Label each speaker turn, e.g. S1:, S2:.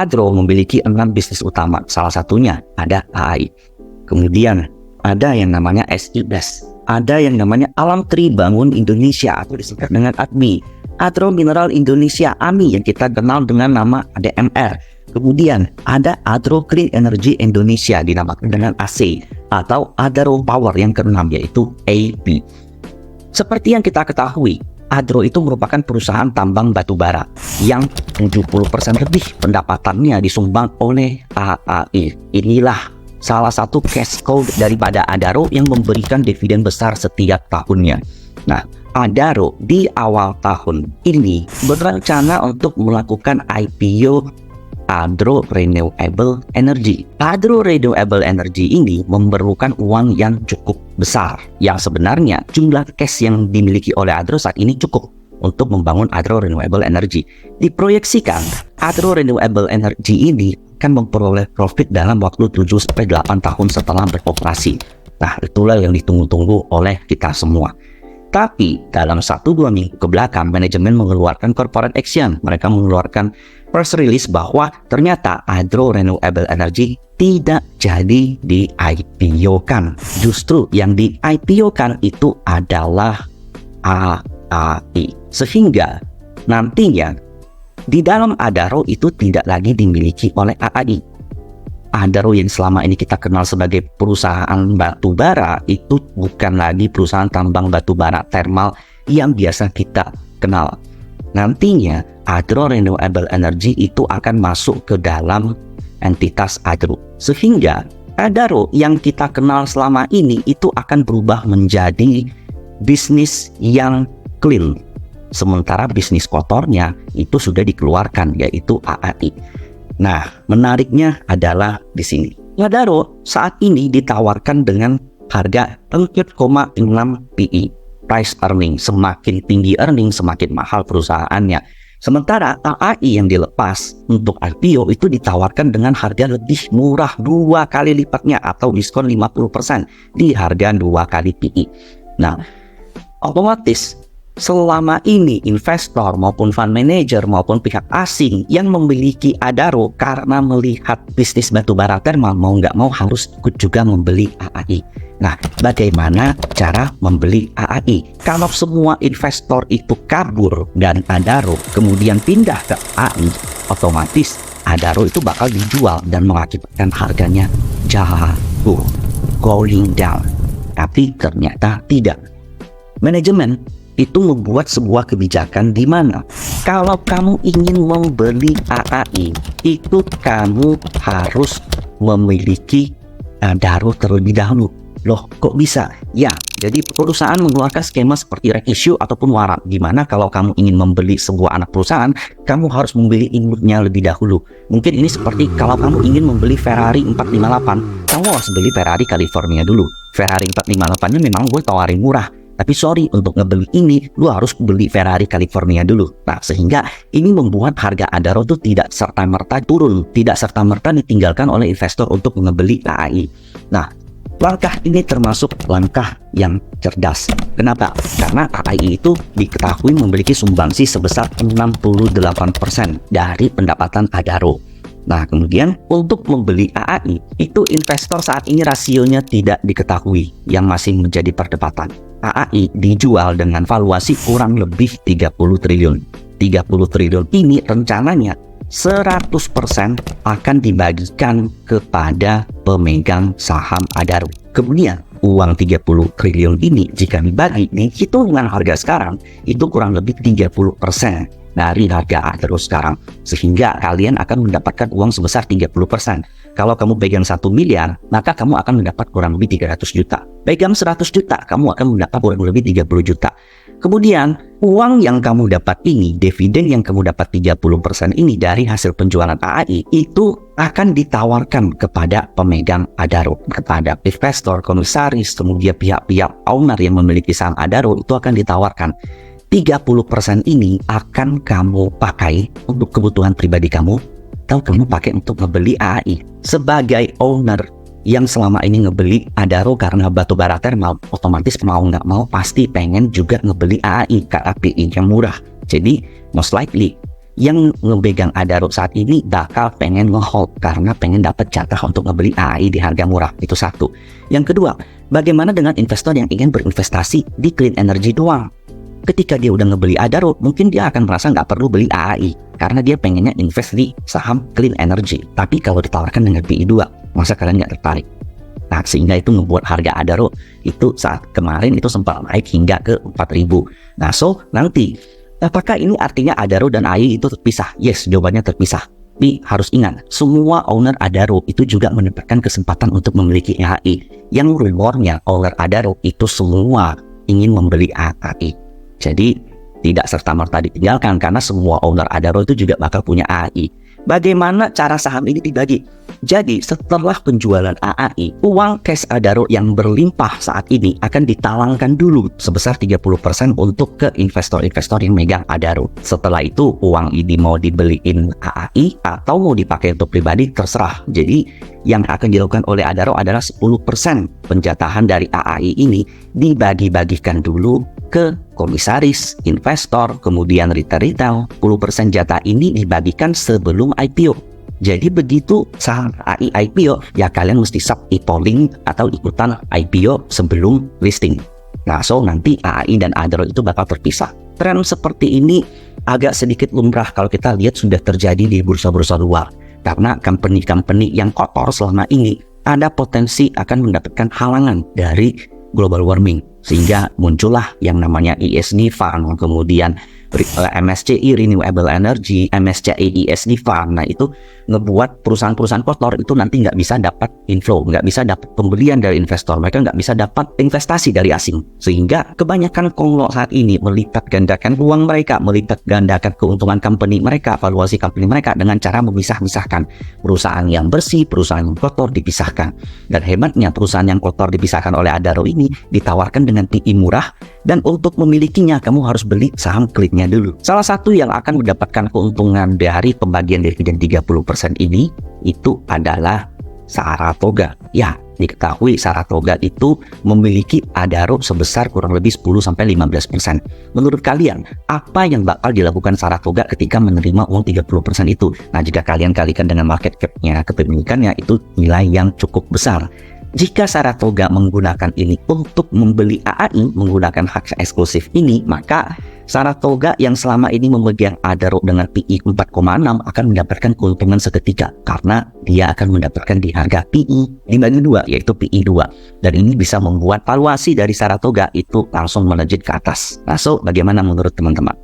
S1: Adro memiliki 6 bisnis utama, salah satunya ada AAI. Kemudian ada yang namanya SIS, ada yang namanya Alam Tri Bangun Indonesia atau disingkat dengan ATMI, Adro Mineral Indonesia AMI yang kita kenal dengan nama ADMR. Kemudian ada Adro Clean Energy Indonesia dinamakan dengan AC, atau Adaro Power yang keenam yaitu AP. Seperti yang kita ketahui, Adro itu merupakan perusahaan tambang batu bara yang 70% lebih pendapatannya disumbang oleh AAI. Inilah salah satu cash cow daripada Adaro yang memberikan dividen besar setiap tahunnya. Nah, Adaro di awal tahun ini berencana untuk melakukan IPO Adro Renewable Energy. Adro Renewable Energy ini memerlukan uang yang cukup besar, yang sebenarnya jumlah cash yang dimiliki oleh Adro saat ini cukup untuk membangun Adro Renewable Energy. Diproyeksikan Adro Renewable Energy ini akan memperoleh profit dalam waktu 7-8 tahun setelah beroperasi. Nah, itulah yang ditunggu-tunggu oleh kita semua. Tapi dalam 1-2 minggu ke belakang, manajemen mengeluarkan corporate action. Mereka mengeluarkan press release bahwa ternyata Adro Renewable Energy tidak jadi di IPO-kan. Justru yang di IPO-kan itu adalah AAI. Sehingga nantinya di dalam Adaro itu tidak lagi dimiliki oleh AAI. Adaro yang selama ini kita kenal sebagai perusahaan batu bara itu bukan lagi perusahaan tambang batu bara thermal yang biasa kita kenal. Nantinya Adro Renewable Energy itu akan masuk ke dalam entitas Adro, sehingga Adaro yang kita kenal selama ini itu akan berubah menjadi bisnis yang clean, sementara bisnis kotornya itu sudah dikeluarkan, yaitu AAI. Nah, menariknya adalah di sini. Adaro saat ini ditawarkan dengan harga 4,6 PE, price earning. Semakin tinggi earning, semakin mahal perusahaannya. Sementara AAI yang dilepas untuk IPO itu ditawarkan dengan harga lebih murah, 2 kali lipatnya atau diskon 50% di harga 2 kali PE. Nah, otomatis selama ini investor maupun fund manager maupun pihak asing yang memiliki Adaro karena melihat bisnis batubara thermal mau nggak mau harus ikut juga membeli AAI. Nah, bagaimana cara membeli AAI? Kalau semua investor itu kabur dan Adaro kemudian pindah ke AAI, otomatis Adaro itu bakal dijual dan mengakibatkan harganya jatuh, going down. Tapi ternyata tidak. Manajemen itu membuat sebuah kebijakan di mana kalau kamu ingin membeli AAI itu kamu harus memiliki Adaro terlebih dahulu. Loh, kok bisa? Ya, jadi perusahaan mengeluarkan skema seperti right issue ataupun warrant, di mana kalau kamu ingin membeli sebuah anak perusahaan, kamu harus membeli inputnya lebih dahulu. Mungkin ini seperti kalau kamu ingin membeli Ferrari 458, kamu harus beli Ferrari California dulu. Ferrari 458-nya memang gue tawarin murah, tapi sorry, untuk ngebeli ini, lu harus beli Ferrari California dulu. Nah, sehingga ini membuat harga Adaro itu tidak serta-merta turun, tidak serta-merta ditinggalkan oleh investor untuk ngebeli AAI. Nah, langkah ini termasuk langkah yang cerdas. Kenapa? Karena AAI itu diketahui memiliki sumbangsi sebesar 68% dari pendapatan Adaro. Nah, kemudian untuk membeli AAI, itu investor saat ini rasionya tidak diketahui, yang masih menjadi perdebatan. AAI dijual dengan valuasi kurang lebih 30 triliun. 30 triliun ini rencananya 100% akan dibagikan kepada pemegang saham Adaro. Kemudian uang 30 triliun ini jika dibagi, hitungan harga sekarang itu kurang lebih 30% dari harga Adaro sekarang, sehingga kalian akan mendapatkan uang sebesar 30%. Kalau kamu pegang 1 miliar, maka kamu akan mendapat kurang lebih 300 juta. Pegang 100 juta, kamu akan mendapat kurang lebih 30 juta. Kemudian, uang yang kamu dapat ini, dividen yang kamu dapat 30% ini dari hasil penjualan AAI, itu akan ditawarkan kepada pemegang Adaro, kepada investor, komisaris, kemudian pihak-pihak owner yang memiliki saham Adaro, itu akan ditawarkan. 30% ini akan kamu pakai untuk kebutuhan pribadi kamu, atau kamu pakai untuk ngebeli AAI. Sebagai owner yang selama ini ngebeli Adaro karena batubara thermal, otomatis mau nggak mau pasti pengen juga ngebeli AAI karena PI yang murah. Jadi most likely yang ngepegang Adaro saat ini bakal pengen nge-hold karena pengen dapat jatah untuk ngebeli AAI di harga murah. Itu satu. Yang kedua, bagaimana dengan investor yang ingin berinvestasi di clean energy doang? Ketika dia udah ngebeli Adaro, mungkin dia akan merasa nggak perlu beli AAI karena dia pengennya invest di saham clean energy. Tapi kalau ditawarkan dengan PI 2, masa kalian nggak tertarik? Nah, sehingga itu membuat harga Adaro itu saat kemarin itu sempat naik hingga ke 4.000. Nah, so nanti apakah ini artinya Adaro dan AAI itu terpisah? Yes, jawabannya terpisah. Tapi harus ingat, semua owner Adaro itu juga mendapatkan kesempatan untuk memiliki AAI. Yang rewardnya owner Adaro itu semua ingin membeli AAI. Jadi tidak serta-merta ditinggalkan karena semua owner Adaro itu juga bakal punya AAI. Bagaimana cara saham ini dibagi? Jadi setelah penjualan AAI, uang cash Adaro yang berlimpah saat ini akan ditalangkan dulu sebesar 30% untuk ke investor-investor yang megang Adaro. Setelah itu uang ini mau dibeliin AAI atau mau dipakai untuk pribadi terserah. Jadi yang akan dilakukan oleh Adaro adalah 10% penjatahan dari AAI ini dibagi-bagikan dulu ke komisaris, investor, kemudian retail. 10% jatah ini dibagikan sebelum IPO. Jadi begitu saham AAI IPO, ya kalian mesti sub e-polling atau ikutan IPO sebelum listing. Nah, so nanti AAI dan Adaro itu bakal terpisah. Tren seperti ini agak sedikit lumrah kalau kita lihat sudah terjadi di bursa-bursa luar. Karena company-company yang kotor selama ini ada potensi akan mendapatkan halangan dari global warming. Sehingga muncullah yang namanya ESG Fund, kemudian MSCI Renewable Energy, MSCI ESG Fund. Nah, itu ngebuat perusahaan-perusahaan kotor itu nanti nggak bisa dapat inflow, nggak bisa dapat pembelian dari investor, mereka nggak bisa dapat investasi dari asing. Sehingga kebanyakan konglo saat ini melipat gandakan uang mereka, melipat gandakan keuntungan company mereka, valuasi company mereka dengan cara memisah-misahkan perusahaan yang bersih, perusahaan yang kotor dipisahkan. Dan hebatnya perusahaan yang kotor dipisahkan oleh Adaro ini ditawarkan dengan PI murah, dan untuk memilikinya kamu harus beli saham clean-nya dulu. Salah satu yang akan mendapatkan keuntungan dari pembagian dividen 30% ini itu adalah Saratoga. Ya, diketahui Saratoga itu memiliki Adaro sebesar kurang lebih 10-15%. Menurut kalian, apa yang bakal dilakukan Saratoga ketika menerima uang 30% itu? Nah, jika kalian kalikan dengan market cap-nya, kepemilikannya, itu nilai yang cukup besar. Jika Saratoga menggunakan ini untuk membeli AAI menggunakan hak eksklusif ini, maka Saratoga yang selama ini memegang Adaro dengan PI 4,6 akan mendapatkan keuntungan seketika karena dia akan mendapatkan di harga PI dibagi 2, yaitu PI 2. Dan ini bisa membuat valuasi dari Saratoga itu langsung melejit ke atas. Nah, so bagaimana menurut teman-teman?